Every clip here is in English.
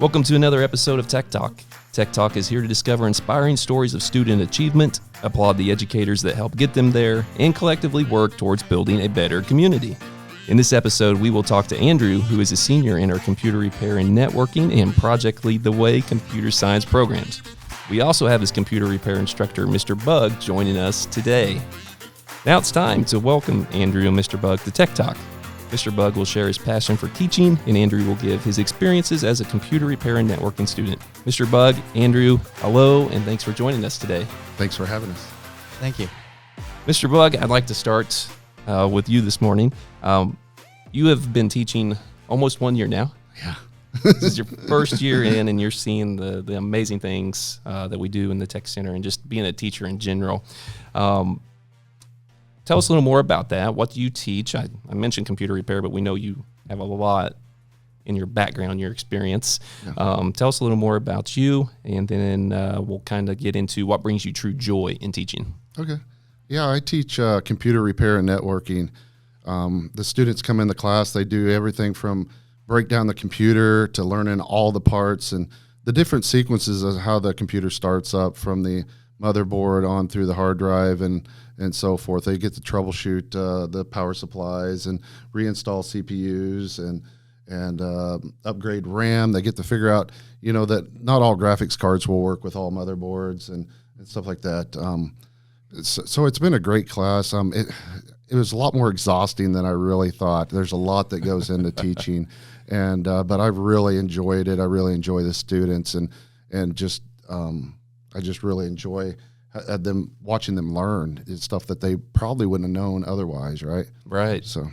Welcome to another episode of Tech Talk. Tech Talk is here to discover inspiring stories of student achievement, applaud the educators that help get them there, and collectively work towards building a better community. In this episode, we will talk to Andrew, who is a senior in our computer repair and networking and Project Lead the Way computer science programs. We also have his computer repair instructor, Mr. Bugg, joining us today. Now it's time to welcome Andrew and Mr. Bugg to Tech Talk. Mr. Bugg will share his passion for teaching, and Andrew will give his experiences as a computer repair and networking student. Mr. Bugg, Andrew, hello, and thanks for joining us today. Thanks for having us. Thank you. Mr. Bugg, I'd like to start with you this morning. You have been teaching almost 1 year now. Yeah. This is your first year in, and you're seeing the amazing things that we do in the Tech Center and just being a teacher in general. Tell us a little more about that. What do you teach? I mentioned computer repair, but we know you have a lot in your background, your experience. Yeah. Tell us a little more about you, and then we'll kind of get into what brings you true joy in teaching. Okay. Yeah, I teach computer repair and networking. The students come in the class, they do everything from break down the computer to learning all the parts and the different sequences of how the computer starts up from the motherboard on through the hard drive and so forth. They get to troubleshoot the power supplies and reinstall CPUs and upgrade RAM. They get to figure out, that not all graphics cards will work with all motherboards and stuff like that. So it's been a great class. It was a lot more exhausting than I really thought. There's a lot that goes into teaching, but I've really enjoyed it. I really enjoy the students and just I just really enjoy watching them learn. It's stuff that they probably wouldn't have known otherwise, right? Right. So,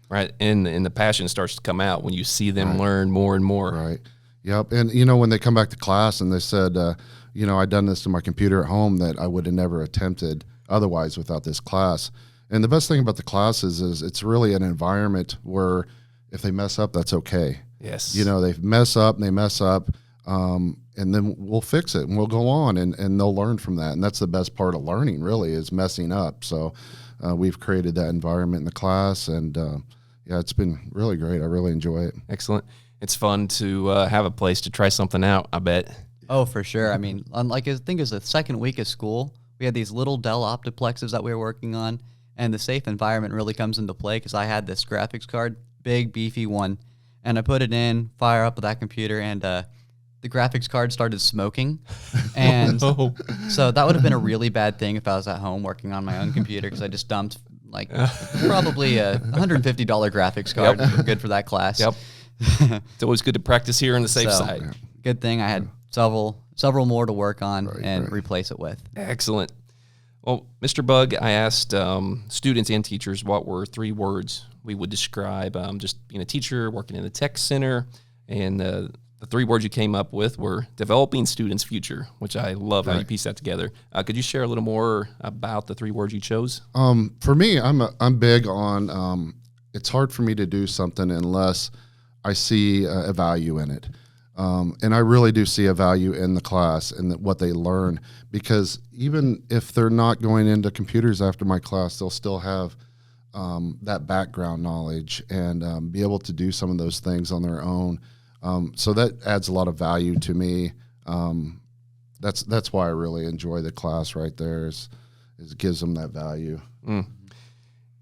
right, and the passion starts to come out when you see them learn more and more. Right. Yep. And when they come back to class and they said, I'd done this to my computer at home that I would have never attempted otherwise without this class. And the best thing about the classes is it's really an environment where if they mess up, that's okay. Yes. They mess up, and then we'll fix it and we'll go on and they'll learn from that. And that's the best part of learning, really, is messing up. So we've created that environment in the class, and it's been really great. I really enjoy it. Excellent. It's fun to have a place to try something out, I bet. Oh, for sure. I mean, I think it was the second week of school, we had these little Dell Optiplexes that we were working on, and the safe environment really comes into play because I had this graphics card, big, beefy one, and I put it in, fire up that computer, and the graphics card started smoking. And so that would have been a really bad thing if I was at home working on my own computer because I just dumped probably a $150 graphics card. Yep. Good for that class. Yep. It's always good to practice here on the safe side. Good thing I had several more to work on and replace it with. Excellent. Well, Mr. Bugg, I asked students and teachers what were 3 words we would describe just being a teacher, working in the tech center, and the 3 words you came up with were developing students' future, which I love how you piece that together. Could you share a little more about the 3 words you chose? For me, I'm big on it's hard for me to do something unless I see a value in it. And I really do see a value in the class and what they learn, because even if they're not going into computers after my class, they'll still have that background knowledge and be able to do some of those things on their own. So that adds a lot of value to me. That's why I really enjoy the class right there, is it gives them that value. Mm.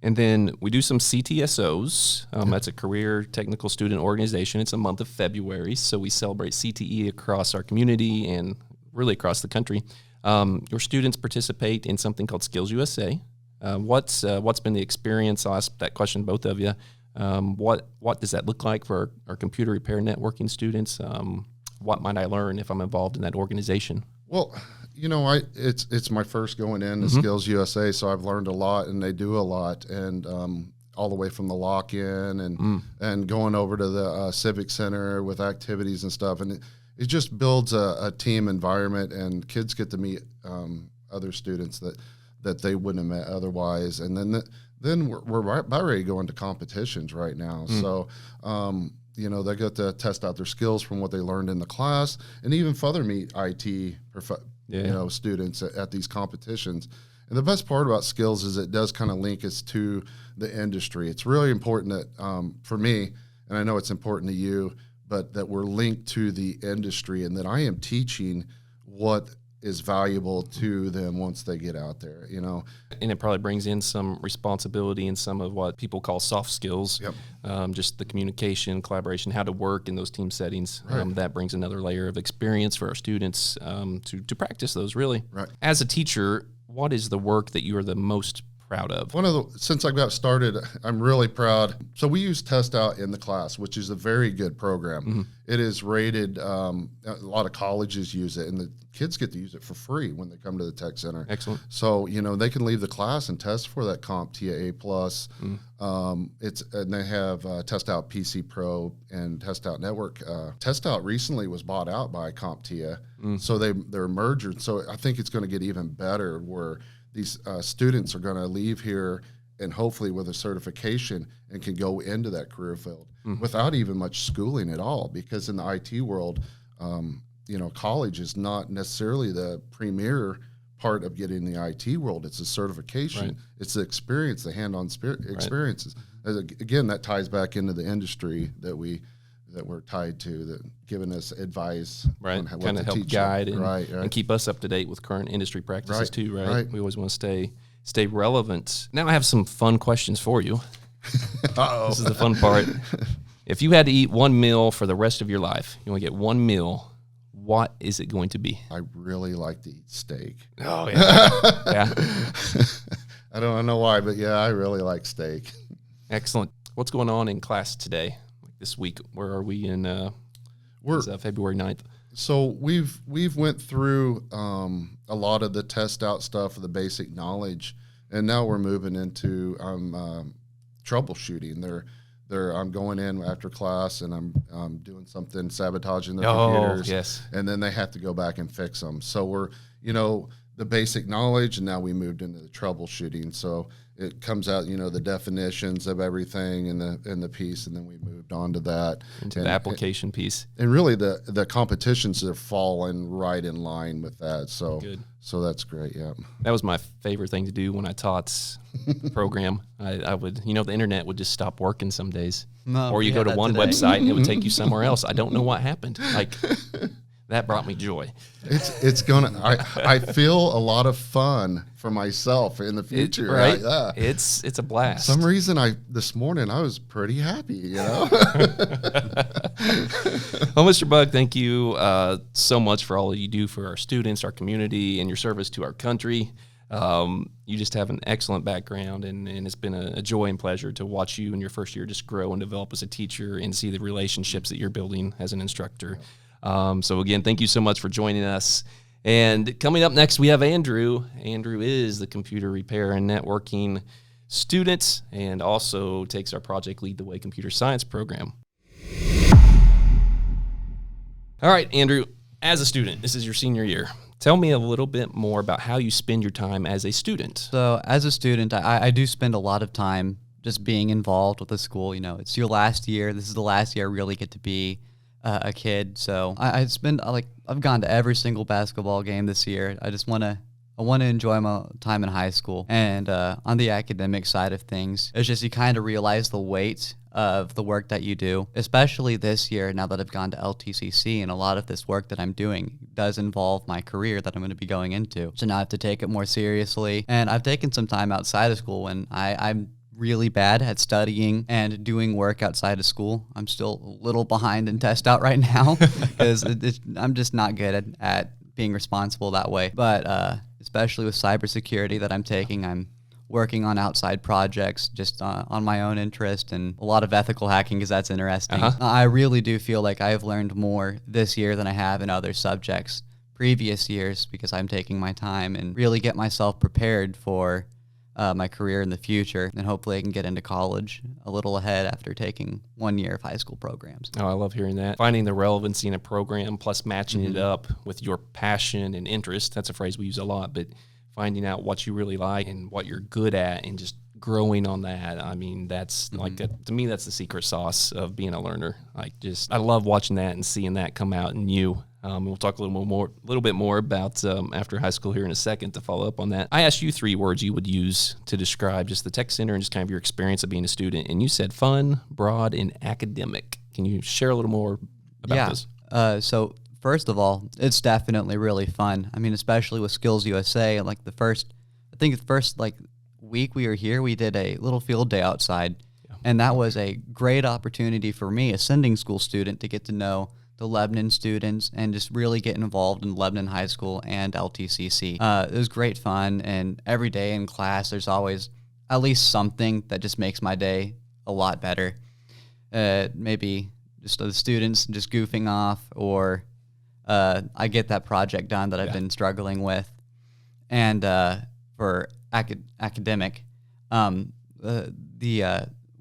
And then we do some CTSOs. That's a Career Technical Student Organization. It's a month of February, so we celebrate CTE across our community and really across the country. Your students participate in something called Skills USA. What's been the experience? I'll ask that question, both of you. What does that look like for our computer repair networking students? What might I learn if I'm involved in that organization? Well, it's my first going in to Skills USA, so I've learned a lot, and they do a lot, and all the way from the lock-in and going over to the Civic Center with activities and stuff, and it just builds a team environment, and kids get to meet other students that they wouldn't have met otherwise, and then we're about ready to go into competitions right now, so. They get to test out their skills from what they learned in the class, and even further meet IT students at these competitions. And the best part about Skills is it does kind of link us to the industry. It's really important that for me, and I know it's important to you, but that we're linked to the industry, and that I am teaching what is valuable to them once they get out there, you know. And it probably brings in some responsibility and some of what people call soft skills. Yep. Just the communication, collaboration, how to work in those team settings. Right. That brings another layer of experience for our students to practice those, really. Right. As a teacher, what is the work that you are the most proud of? Since I got started, I'm really proud. So we use Test Out in the class, which is a very good program. Mm-hmm. It is rated, a lot of colleges use it, and the kids get to use it for free when they come to the tech center. Excellent. So, you know, they can leave the class and test for that CompTIA A+. And they have Test Out PC Pro and Test Out Network. Test Out recently was bought out by CompTIA, so they're merged. So I think it's going to get even better, where these students are going to leave here and hopefully with a certification and can go into that career field without even much schooling at all. Because in the IT world, you know, college is not necessarily the premier part of getting in the IT world. It's a certification. Right. It's the experience, the hand-on experiences. Again, that ties back into the industry that we're tied to, that giving us advice, Right, on kind of help guide and keep us up to date with current industry practices Right, too, right? right. We always want to stay relevant. Now I have some fun questions for you. Uh-oh. This is the fun part. If you had to eat one meal for the rest of your life, you only get one meal, what is it going to be? I really like to eat steak. Oh, yeah. Yeah. I don't know why, but yeah, I really like steak. Excellent. What's going on in class today? Like this week, where are we in February 9th? So we've went through a lot of the test out stuff, the basic knowledge, and now we're moving into troubleshooting. I'm going in after class and I'm doing something, sabotaging their computers. Yes. And then they have to go back and fix them. So we're, you know, the basic knowledge, and now we moved into the troubleshooting. So it comes out, you know, the definitions of everything in the piece, and then we moved on to that. Into the application piece. And really the competitions are falling right in line with that. So Good. So that's great, yeah. That was my favorite thing to do when I taught the program. I would, you know, the internet would just stop working some days. No, Or you we go had to that one today. website and it would take you somewhere else. I don't know what happened. Like, that brought me joy. It's gonna. I feel a lot of fun for myself in the future. Right? Yeah. It's a blast. Some reason this morning I was pretty happy. You know. Well, Mr. Bugg, thank you so much for all you do for our students, our community, and your service to our country. You just have an excellent background, and it's been a joy and pleasure to watch you in your first year just grow and develop as a teacher and see the relationships that you're building as an instructor. So again, thank you so much for joining us. And coming up next, we have Andrew. Andrew is the computer repair and networking student and also takes our Project Lead the Way computer science program. All right, Andrew, as a student, this is your senior year. Tell me a little bit more about how you spend your time as a student. So as a student, I do spend a lot of time just being involved with the school. You know, it's your last year. This is the last year I really get to be a kid. So I've gone to every single basketball game this year. I want to enjoy my time in high school. And on the academic side of things, it's just you kind of realize the weight of the work that you do, especially this year now that I've gone to LTCC, and a lot of this work that I'm doing does involve my career that I'm going to be going into. So now I have to take it more seriously. And I've taken some time outside of school when I'm really bad at studying and doing work outside of school. I'm still a little behind in test out right now because I'm just not good at being responsible that way. But especially with cybersecurity that I'm taking, I'm working on outside projects just on my own interest, and a lot of ethical hacking because that's interesting. I really do feel like I've learned more this year than I have in other subjects previous years because I'm taking my time and really get myself prepared for my career in the future, and hopefully I can get into college a little ahead after taking 1 year of high school programs. Oh, I love hearing that. Finding the relevancy in a program plus matching it up with your passion and interest. That's a phrase we use a lot, but finding out what you really like and what you're good at and just growing on that. I mean, that's like, to me, that's the secret sauce of being a learner. I love watching that and seeing that come out in you. We'll talk a little bit more about after high school here in a second to follow up on that. I asked you 3 words you would use to describe just the tech center and just kind of your experience of being a student, and you said fun, broad, and academic. Can you share a little more about this? So first of all, it's definitely really fun. I mean, especially with Skills USA, like the first like week we were here, we did a little field day outside, and that was a great opportunity for me, a sending school student, to get to know the Lebanon students and just really get involved in Lebanon High School and LTCC. It was great fun, and every day in class, there's always at least something that just makes my day a lot better. Maybe just the students just goofing off, or I get that project done that I've been struggling with. And for academic,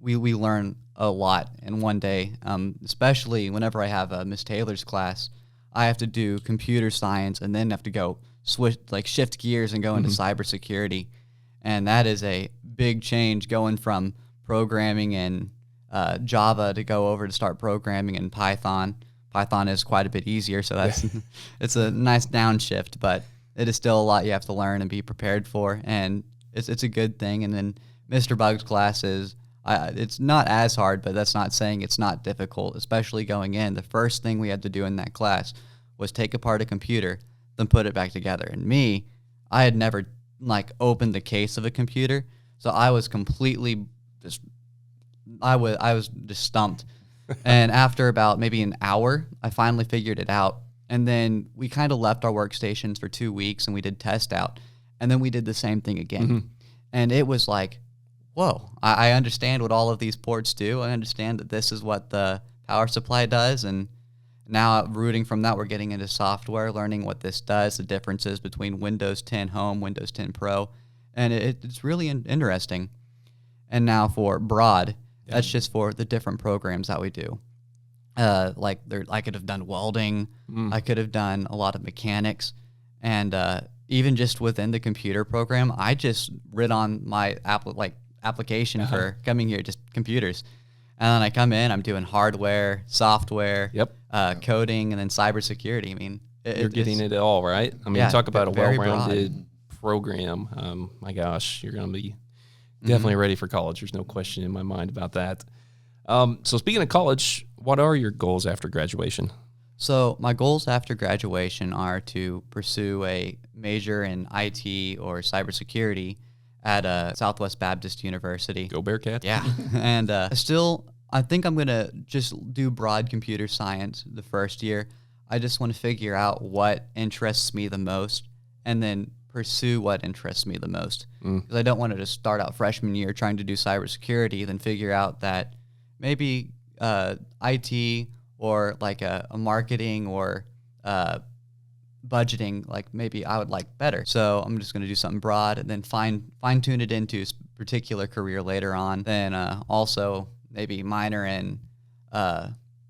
we learn a lot in one day, especially whenever I have Miss Taylor's class. I have to do computer science and then have to go shift gears and go into cybersecurity. And that is a big change, going from programming in Java to go over to start programming in Python. Python is quite a bit easier, so that's it's a nice downshift, but it is still a lot you have to learn and be prepared for, and it's a good thing. And then Mr. Bugg's class is, it's not as hard, but that's not saying it's not difficult, especially going in. The first thing we had to do in that class was take apart a computer, then put it back together. And me, I had never opened the case of a computer, so I was completely I was just stumped. And after about maybe an hour, I finally figured it out. And then we kind of left our workstations for 2 weeks, and we did test out. And then we did the same thing again. And it was like, whoa, I understand what all of these ports do. I understand that this is what the power supply does. And now, rooting from that, we're getting into software, learning what this does, the differences between Windows 10 Home, Windows 10 Pro. And it's really interesting. And now for broad, that's just for the different programs that we do. I could have done welding. I could have done a lot of mechanics. And even just within the computer program, I just writ on my application for coming here, just computers. And then I come in, I'm doing hardware, software, coding, and then cybersecurity. I mean, you're getting it all, right? I mean, talk about a well-rounded program. My gosh, you're going to be definitely ready for college. There's no question in my mind about that. So speaking of college, what are your goals after graduation? So my goals after graduation are to pursue a major in IT or cybersecurity at Southwest Baptist University. Go Bearcats. Yeah. And I think I'm going to just do broad computer science the first year. I just want to figure out what interests me the most and then pursue what interests me the most. Because I don't want to just start out freshman year trying to do cybersecurity, then figure out that maybe IT or a marketing or budgeting, maybe I would like better. So I'm just going to do something broad and then fine tune it into a particular career later on. Then also maybe minor in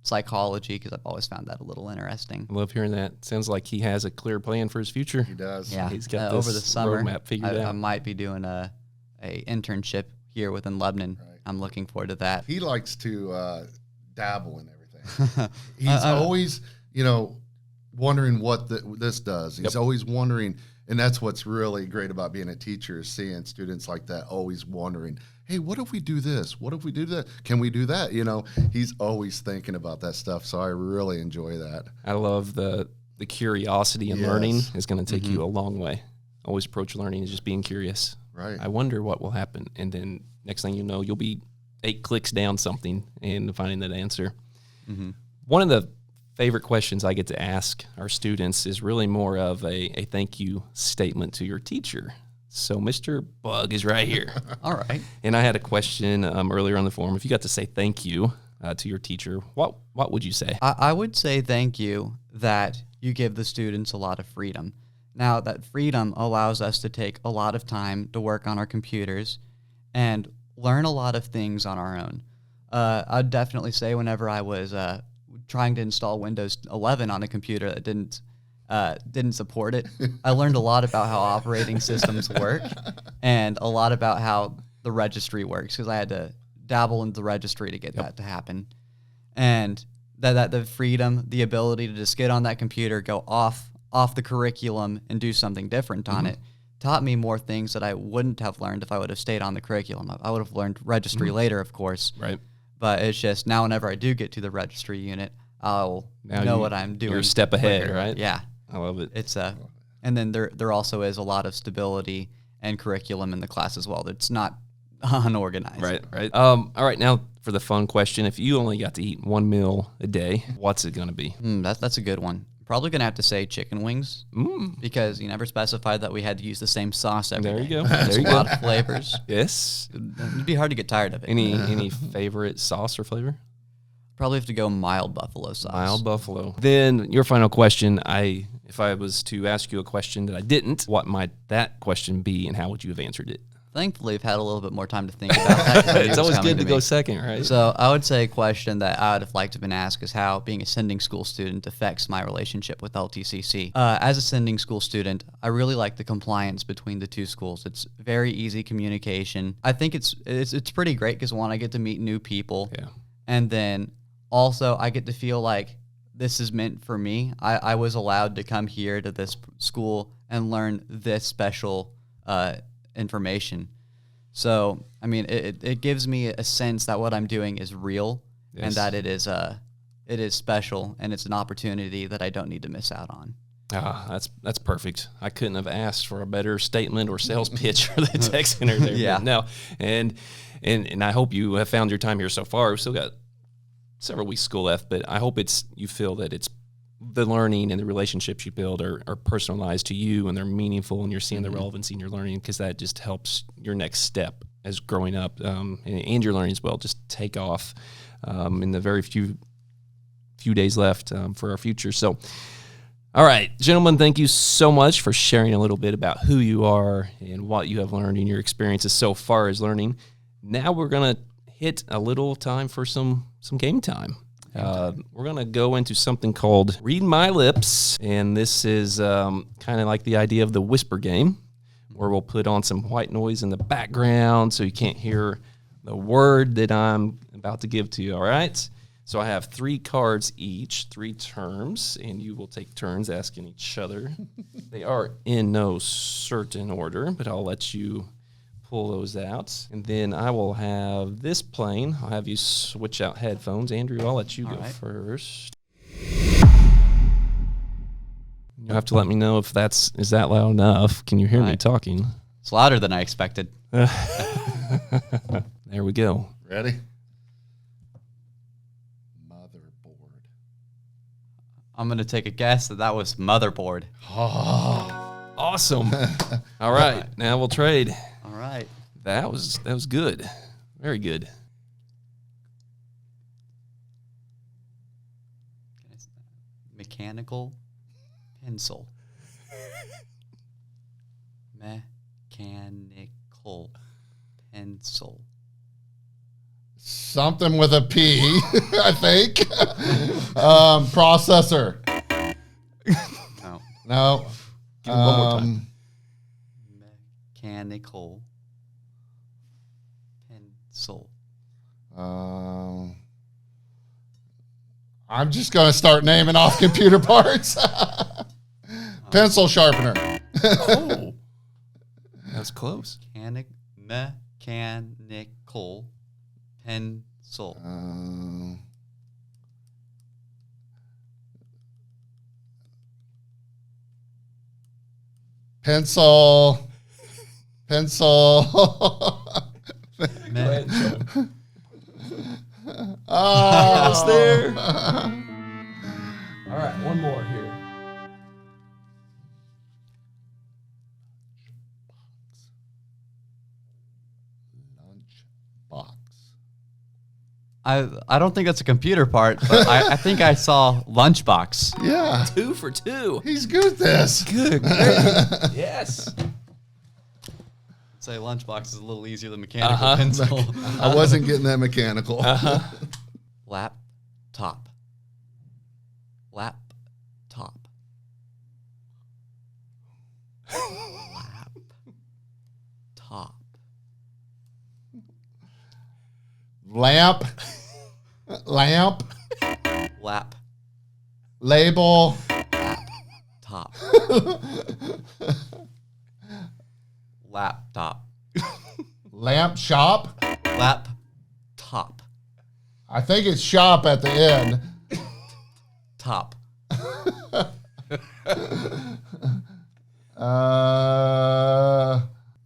psychology, because I've always found that a little interesting. I love hearing that. Sounds like he has a clear plan for his future. He does. Yeah. He's got over the summer roadmap figured out. I might be doing a internship here within Lebanon. Right. I'm looking forward to that. He likes to dabble in everything. He's always, wondering what this does. He's always wondering, and that's what's really great about being a teacher, is seeing students like that always wondering, hey, what if we do this? What if we do that? Can we do that? He's always thinking about that stuff, so I really enjoy that. I love the curiosity and learning is going to take you a long way. Always approach learning as just being curious. Right. I wonder what will happen, and then next thing you know, you'll be 8 clicks down something and finding that answer. One of the favorite questions I get to ask our students is really more of a thank you statement to your teacher. So Mr. Bugg is right here. All right. And I had a question earlier on the forum. If you got to say thank you to your teacher, what would you say? I would say thank you that you give the students a lot of freedom. Now, that freedom allows us to take a lot of time to work on our computers and learn a lot of things on our own. I'd definitely say whenever I was trying to install Windows 11 on a computer that didn't support it, I learned a lot about how operating systems work and a lot about how the registry works, because I had to dabble into the registry to get that to happen. And that the freedom, the ability to just get on that computer, go off the curriculum and do something different on it, taught me more things that I wouldn't have learned if I would have stayed on the curriculum. I would have learned registry later, of course. Right. But it's just now whenever I do get to the registry unit, I'll Now know what I'm doing. You're a step ahead, quicker. right? Yeah. I love it. It's and then there also is a lot of stability and curriculum in the class as well. It's not unorganized. Right. All right, now for the fun question. If you only got to eat one meal a day, what's it going to be? That's a good one. Probably going to have to say chicken wings because you never specified that we had to use the same sauce every day. There you go. There's There you a go. lot of flavors. Yes. It'd be hard to get tired of it. Any favorite sauce or flavor? Probably have to go mild buffalo sauce. Mild buffalo. Then your final question. If I was to ask you a question that I didn't, what might that question be, and how would you have answered it? Thankfully, I've had a little bit more time to think about that. It's always good to go second, right? So I would say a question that I would have liked to have been asked is how being a sending school student affects my relationship with LTCC. As a sending school student, I really like the compliance between the two schools. It's very easy communication. I think it's pretty great because, one, I get to meet new people. Yeah. And then also I get to feel like this is meant for me. I was allowed to come here to this school and learn this special information. So, I mean, it gives me a sense that what I'm doing is real and that it is special and it's an opportunity that I don't need to miss out on. That's perfect. I couldn't have asked for a better statement or sales pitch for the tech center there. Yeah. No, and I hope you have found your time here so far. We've still got several weeks of school left, but I hope you feel that it's the learning and the relationships you build are personalized to you and they're meaningful and you're seeing the relevancy in your learning, because that just helps your next step as growing up and your learning as well just take off in the very few days left for our future. So, all right, gentlemen, thank you so much for sharing a little bit about who you are and what you have learned in your experiences so far as learning. Now we're going to hit a little time for some game time. We're going to go into something called Read My Lips, and this is kind of like the idea of the whisper game, where we'll put on some white noise in the background so you can't hear the word that I'm about to give to you, all right? So I have 3 cards each, 3 terms, and you will take turns asking each other. They are in no certain order, but I'll let you pull those out. And then I will have this playing. I'll have you switch out headphones. Andrew, I'll let you go first. You'll have to let me know if is that loud enough. Can you hear me talking? It's louder than I expected. There we go. Ready? Motherboard. I'm going to take a guess that was motherboard. Oh, awesome. All right, now we'll trade. All right. That was good. Very good. Mechanical pencil. Mechanical pencil. something with a P, I think. Processor. No. No. Give it one more time. Mechanical pencil. I'm just going to start naming off computer parts. Pencil sharpener. Oh, that's close. Mechanical pencil. Pencil. Almost there. All right, one more here. Lunchbox. I don't think that's a computer part, but I think I saw lunchbox. Yeah. 2 for 2. He's good at this. Good. Great. Yes. Say lunchbox is a little easier than mechanical pencil. I wasn't getting that mechanical. Laptop. Laptop. Laptop. Lamp. Lamp. Lap. Label. Top. Laptop. Lamp shop. Laptop. I think it's shop at the end. top.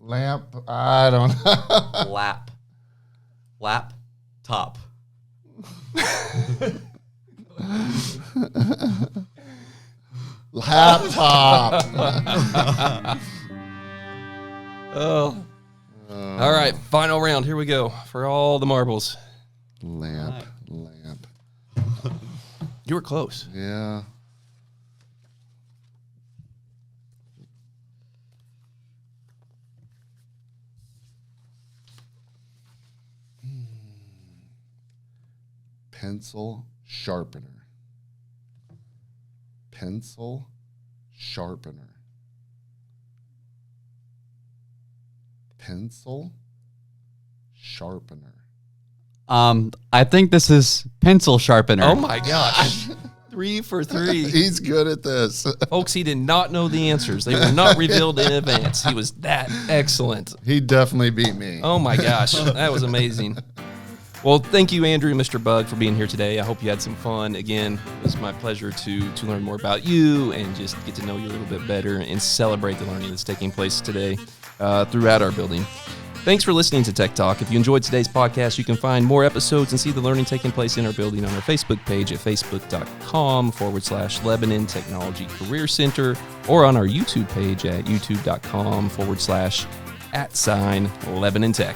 Lamp. I don't know. Lap. Top. Laptop. Oh. All right, final round. Here we go for all the marbles. Lamp. You were close. Yeah. Pencil sharpener. Pencil sharpener. Pencil sharpener. I think this is pencil sharpener. Oh my gosh. 3 for 3. He's good at this. Folks, he did not know the answers. They were not revealed in advance. He was that excellent. He definitely beat me. Oh my gosh, that was amazing. Well, thank you, Andrew, Mr. Bugg, for being here today. I hope you had some fun. Again, it was my pleasure to learn more about you and just get to know you a little bit better and celebrate the learning that's taking place today throughout our building. Thanks for listening to Tech Talk. If you enjoyed today's podcast, you can find more episodes and see the learning taking place in our building on our Facebook page at facebook.com/Lebanon Technology Career Center or on our YouTube page at youtube.com/@Lebanon Tech.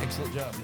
Excellent job.